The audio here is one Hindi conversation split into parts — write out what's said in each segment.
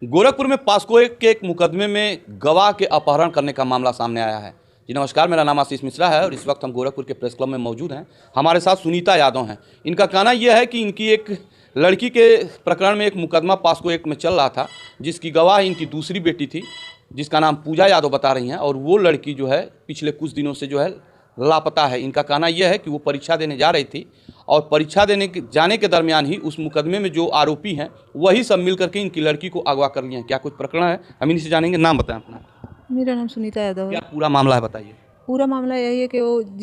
गोरखपुर में पॉस्को के एक मुकदमे में गवाह के अपहरण करने का मामला सामने आया है। जी नमस्कार, मेरा नाम आशीष मिश्रा है और इस वक्त हम गोरखपुर के प्रेस क्लब में मौजूद हैं। हमारे साथ सुनीता यादव हैं। इनका कहना यह है कि इनकी एक लड़की के प्रकरण में एक मुकदमा पॉस्को एक्ट में चल रहा था, जिसकी गवाह इनकी दूसरी बेटी थी, जिसका नाम पूजा यादव बता रही हैं, और वो लड़की जो है पिछले कुछ दिनों से जो है लापता है। इनका कहना यह है कि वो परीक्षा देने जा रही थी और परीक्षा देने जाने के दरमियान ही उस मुकदमे में जो आरोपी हैं वही सब मिल करके इनकी लड़की को अगवा कर लिए हैं। क्या कुछ प्रकरण है, हम इन्हीं से जानेंगे। नाम बताएं अपना। मेरा नाम सुनीता यादव है। क्या पूरा मामला है, बताइए। पूरा मामला यही है कि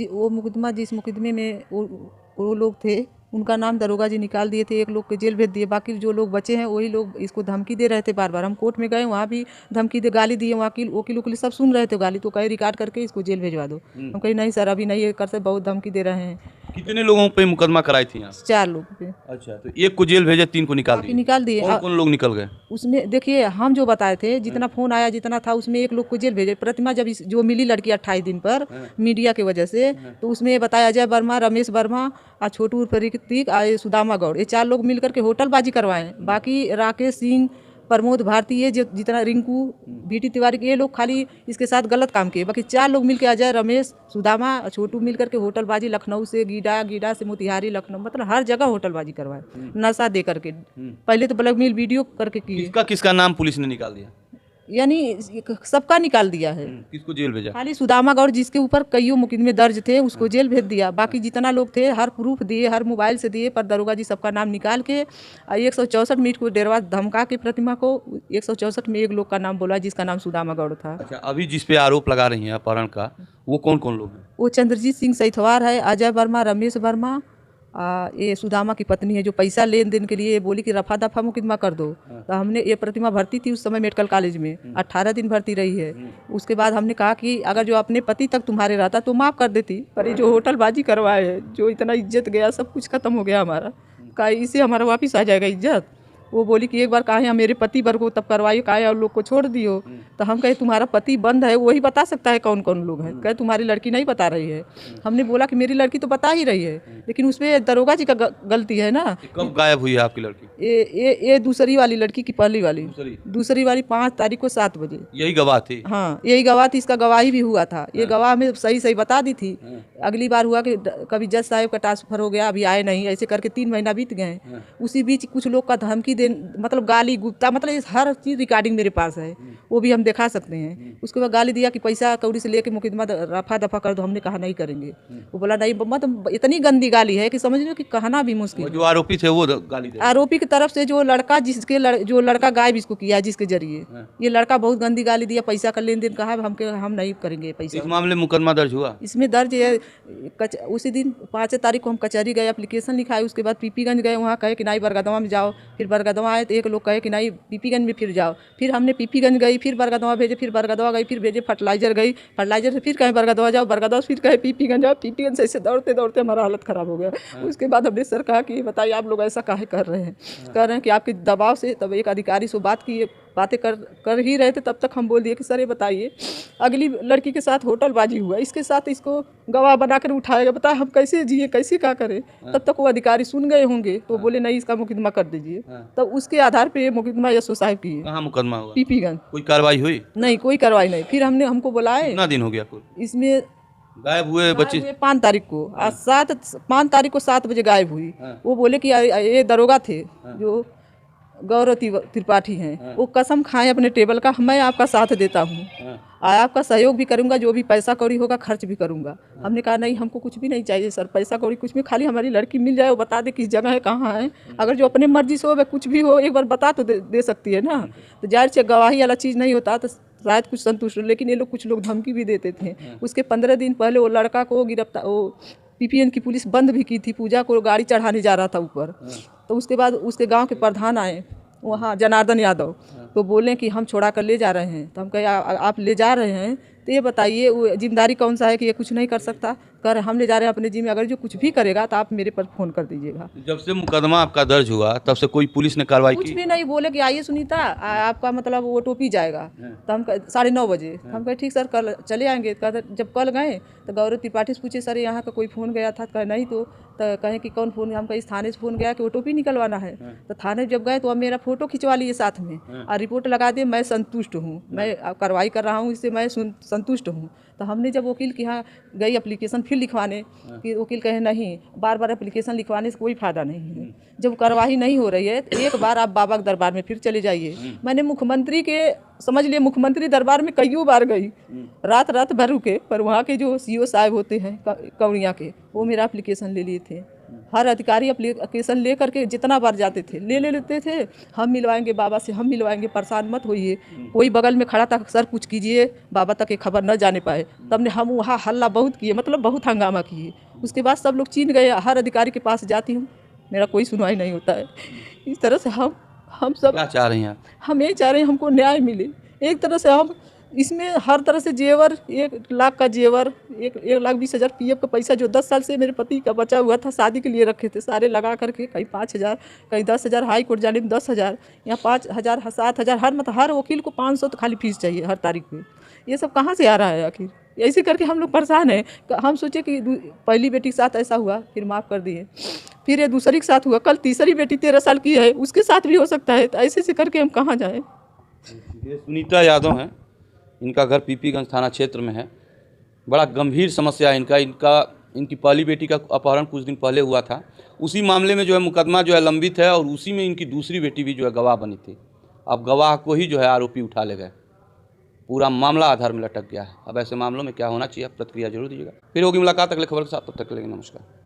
वो मुकदमा जिस मुकदमे में वो लोग थे, उनका नाम दरोगा जी निकाल दिए थे। एक लोग के जेल भेज दिए, बाकी जो लोग बचे हैं वही लोग इसको धमकी दे रहे थे। बार बार हम कोर्ट में गए, वहाँ भी धमकी दे, गाली दिए। वकील वकील सब सुन रहे थे गाली, तो कहे रिकॉर्ड करके इसको जेल भेजवा दो। हम कहे नहीं सर, अभी नहीं ये कर सकते, बहुत धमकी दे रहे हैं। कितने लोगों पे मुकदमा कराई थी यहाँ? 4 लोग पे। अच्छा, तो एक को जेल भेजे, 3 को निकाल दिए। कौन कौन लोग निकल गए उसमें? देखिए, हम जो बताए थे, जितना फोन आया जितना था, उसमें एक लोग को जेल भेजे। प्रतिमा जब जो मिली लड़की 28 दिन पर मीडिया की वजह से, तो उसमें बताया अजय वर्मा, रमेश वर्मा और छोटू उर्फ ऋतिक और सुदामा गौड़, ये 4 लोग मिलकर के होटलबाजी करवाए। बाकी राकेश सिंह, प्रमोद भारती, ये जितना रिंकू, बीटी तिवारी, ये लोग खाली इसके साथ गलत काम किए। बाकी 4 लोग मिलकर, अजय, रमेश, सुदामा और छोटू मिलकर के होटलबाजी, लखनऊ से गीडा से मोतिहारी, लखनऊ, मतलब हर जगह होटलबाजी करवाए, नशा दे करके। पहले तो ब्लैकमेल वीडियो करके किए। किसका नाम पुलिस ने निकाल दिया? यानी सबका निकाल दिया है। किसको जेल भेजा? खाली सुदामा गौड़, जिसके ऊपर कई मुकदमे दर्ज थे, उसको जेल भेज दिया। बाकी जितना लोग थे, हर प्रूफ दिए, हर मोबाइल से दिए, पर दरोगा जी सबका नाम निकाल के 164 मिनट को डेरवा धमका के प्रतिमा को 164 में एक लोग का नाम बोला, जिसका नाम सुदामा गौड़ था। अच्छा, अभी जिस पे आरोप लगा रही हैं अपहरण का, वो कौन कौन लोग हैं? वो चंद्रजीत सिंह सैथवार है, अजय वर्मा, रमेश वर्मा, ये सुदामा की पत्नी है, जो पैसा लेन देन के लिए बोली कि रफा दफा मुकदमा कर दो। तो हमने, ये प्रतिमा भर्ती थी उस समय मेडिकल कॉलेज में, 18 दिन भर्ती रही है। उसके बाद हमने कहा कि अगर जो अपने पति तक तुम्हारे रहता तो माफ़ कर देती, पर ये जो होटलबाजी करवाए है, जो इतना इज्जत गया, सब कुछ खत्म हो गया हमारा, का इससे हमारा वापस आ जाएगा इज्जत। वो बोली कि एक बार कहा मेरे पति वर्ग को तब करवाइए, कहा और लोग को छोड़ दियो। तो हम कहे तुम्हारा पति बंद है, वही बता सकता है कौन कौन लोग हैं। कहे तुम्हारी लड़की नहीं बता रही है। हमने बोला कि मेरी लड़की तो बता ही रही है, लेकिन उसमें दरोगा जी का गलती है ना। कब गायब हुई है आपकी लड़की? ये दूसरी वाली लड़की की पहली वाली, दूसरी वाली 5 तारीख को 7 बजे। यही गवाह थी? हाँ, यही गवाह थी। इसका गवाही भी हुआ था। ये गवाह में सही सही बता दी थी। अगली बार हुआ कि कभी जज साहब का ट्रांसफर हो गया, अभी आए नहीं, ऐसे करके 3 महीना बीत गए। उसी बीच कुछ लोग का धमकी दे, मतलब गाली गुप्ता, मतलब हर चीज़ रिकॉर्डिंग मेरे पास है, वो भी हम दिखा सकते हैं। उसके बाद गाली दिया कि पैसा कौड़ी से लेके मुकदमा रफा दफा कर दो। हमने कहा नहीं करेंगे। वो बोला नहीं, मतलब इतनी गंदी गाली है कि समझ लो कि कहना भी मुश्किल। जो आरोपी थे वो गाली दे? आरोपी की तरफ से जो लड़का, जो लड़का गायब इसको किया, जिसके जरिए ये लड़का बहुत गंदी गाली दिया, पैसा का लेन देन कहा, हम नहीं करेंगे पैसा। इस मामले में मुकदमा दर्ज हुआ? इसमें दर्ज है। उसी दिन 5 तारीख को हम कचहरी गए, एप्लीकेशन लिखाए। उसके बाद पीपीगंज गए, वहाँ कहे कि नहीं बरगदवा में जाओ। फिर बरगदवा आए तो एक लोग कहे कि नहीं पीपीगंज में फिर जाओ। फिर हमने पीपीगंज गई, फिर बरगदवा भेजे, फिर बरगदवा गई, फिर भेजे फर्टिलाइजर गई, फर्टिलाइजर से फिर कहे बरगदवा जाओ, बरगदवा फिर कहे पीपीगंज जाओ। पीपीगंज से ऐसे दौड़ते दौड़ते हमारा हालत ख़राब हो गया। उसके बाद हमने सर कहा कि बताइए आप लोग ऐसा काहे कर रहे हैं? कह रहे हैं कि आपके दबाव से। तब एक अधिकारी से बातें कर ही रहे थे, तब तक हम बोल दिए कि सर ये बताइए, अगली लड़की के साथ होटलबाजी हुआ, इसके साथ इसको गवाह बनाकर उठाएगा, बताए हम कैसे जिए, कैसे क्या करें? तब तक वो अधिकारी सुन गए होंगे, तो बोले नहीं इसका मुकदमा कर दीजिए। तब उसके आधार पे ये मुकदमा एसओ साहब की है। कहाँ मुकदमा हुआ? पीपीगंज। कोई कार्रवाई हुई? नहीं, कोई कार्रवाई नहीं। फिर हमको बुलाए। कितना दिन हो गया इसमें? गायब हुए बच्चे 5 तारीख को, 5 तारीख को 7 बजे गायब हुई। वो बोले कि ये दरोगा थे जो गौरव त्रिपाठी हैं, वो कसम खाए अपने टेबल का, मैं आपका साथ देता हूँ, आपका सहयोग भी करूँगा, जो भी पैसा कौड़ी होगा खर्च भी करूँगा। हमने कहा नहीं, हमको कुछ भी नहीं चाहिए सर, पैसा कौड़ी कुछ भी, खाली हमारी लड़की मिल जाए, वो बता दे किस जगह है, कहाँ है। अगर जो अपने मर्जी से हो, कुछ भी हो, एक बार बता तो दे सकती है ना। तो जाहिर से गवाही वाला चीज़ नहीं होता तो शायद कुछ संतुष्ट हो, लेकिन ये लोग कुछ लोग धमकी भी देते थे। उसके 15 दिन पहले वो लड़का को गिरफ्तार, वो पीपीएन की पुलिस बंद भी की थी। पूजा को गाड़ी चढ़ाने जा रहा था ऊपर, तो उसके बाद उसके गाँव के प्रधान आए वहाँ, जनार्दन यादव, तो बोले कि हम छोड़ा कर ले जा रहे हैं। तो हम कहे आप ले जा रहे हैं तो ये बताइए वो जिम्मेदारी कौन सा है कि ये कुछ नहीं कर सकता? कर हम ले जा रहे हैं अपने जी में, अगर जो कुछ भी करेगा तो आप मेरे पर फ़ोन कर दीजिएगा। जब से मुकदमा आपका दर्ज हुआ तब से कोई पुलिस ने कार्रवाई कुछ की? भी नहीं बोले कि आइए सुनीता आपका मतलब वो टोपी जाएगा। तो हम 9:30 बजे हम कहे ठीक सर कल चले आएंगे। जब कल गए तो गौरव त्रिपाठी से पूछे सर यहाँ का कोई फ़ोन गया था? कहे नहीं। तो कहें कि कौन फ़ोन? हम कहीं थाने से फ़ोन गया कि वो टोपी निकलवाना है। तो थाने जब गए तो अब मेरा फ़ोटो खिंचवा लिए साथ में और रिपोर्ट लगा दिए। मैं संतुष्ट हूँ, मैं कार्रवाई कर रहा हूँ, इससे मैं संतुष्ट हूँ। तो हमने जब वकील के यहाँ गई एप्लीकेशन फिर लिखवाने कि वकील कहे नहीं, बार बार एप्लीकेशन लिखवाने से कोई फ़ायदा नहीं है। जब कार्रवाई नहीं हो रही है तो एक बार आप बाबा के दरबार में फिर चले जाइए। मैंने मुख्यमंत्री के समझ लिए मुख्यमंत्री दरबार में कईयों बार गई, रात भर रुके, पर वहाँ के जो सीओ साहब होते हैं कौड़िया के, वो मेरा एप्लीकेशन ले लिए थे। हर अधिकारी एप्लीकेशन ले करके जितना बार जाते थे ले लेते थे। हम मिलवाएंगे बाबा से, हम मिलवाएंगे, परेशान मत होइए। कोई बगल में खड़ा था, सर कुछ कीजिए बाबा तक ये खबर न जाने पाए। तब ने हम वहाँ हल्ला बहुत किए, मतलब बहुत हंगामा किए। उसके बाद सब लोग चीन गए। हर अधिकारी के पास जाती हूँ, मेरा कोई सुनवाई नहीं होता है। इस तरह से हम सब क्या चाह रही हैं? हम यही चाह रहे हैं हमको न्याय मिले। एक तरह से हम इसमें हर तरह से जेवर, 1 लाख का जेवर, 1,20,000 पीएफ का पैसा जो 10 साल से मेरे पति का बचा हुआ था, शादी के लिए रखे थे, सारे लगा करके कहीं 5,000 कहीं 10,000, हाई कोर्ट जाने में 10,000, यहाँ 5,000 7,000, हर वकील को 500 तो खाली फीस चाहिए हर तारीख पे। ये सब कहाँ से आ रहा है आखिर? ऐसे करके हम लोग परेशान हैं। हम सोचे कि पहली बेटी के साथ ऐसा हुआ, फिर माफ़ कर दिए, फिर ये दूसरी के साथ हुआ, कल तीसरी बेटी 13 साल की है, उसके साथ भी हो सकता है। तो ऐसे करके हम कहाँ जाएँ? ये सुनीता यादव हैं, इनका घर पीपीगंज थाना क्षेत्र में है। बड़ा गंभीर समस्या है इनकी पहली बेटी का अपहरण कुछ दिन पहले हुआ था। उसी मामले में जो है मुकदमा जो है लंबित है और उसी में इनकी दूसरी बेटी भी जो है गवाह बनी थी। अब गवाह को ही जो है आरोपी उठा ले गए। पूरा मामला आधार में लटक गया है। अब ऐसे मामलों में क्या होना चाहिए, प्रतिक्रिया जरूर दीजिएगा। फिर होगी मुलाकात अगले खबर के साथ, तब तक के लिए नमस्कार।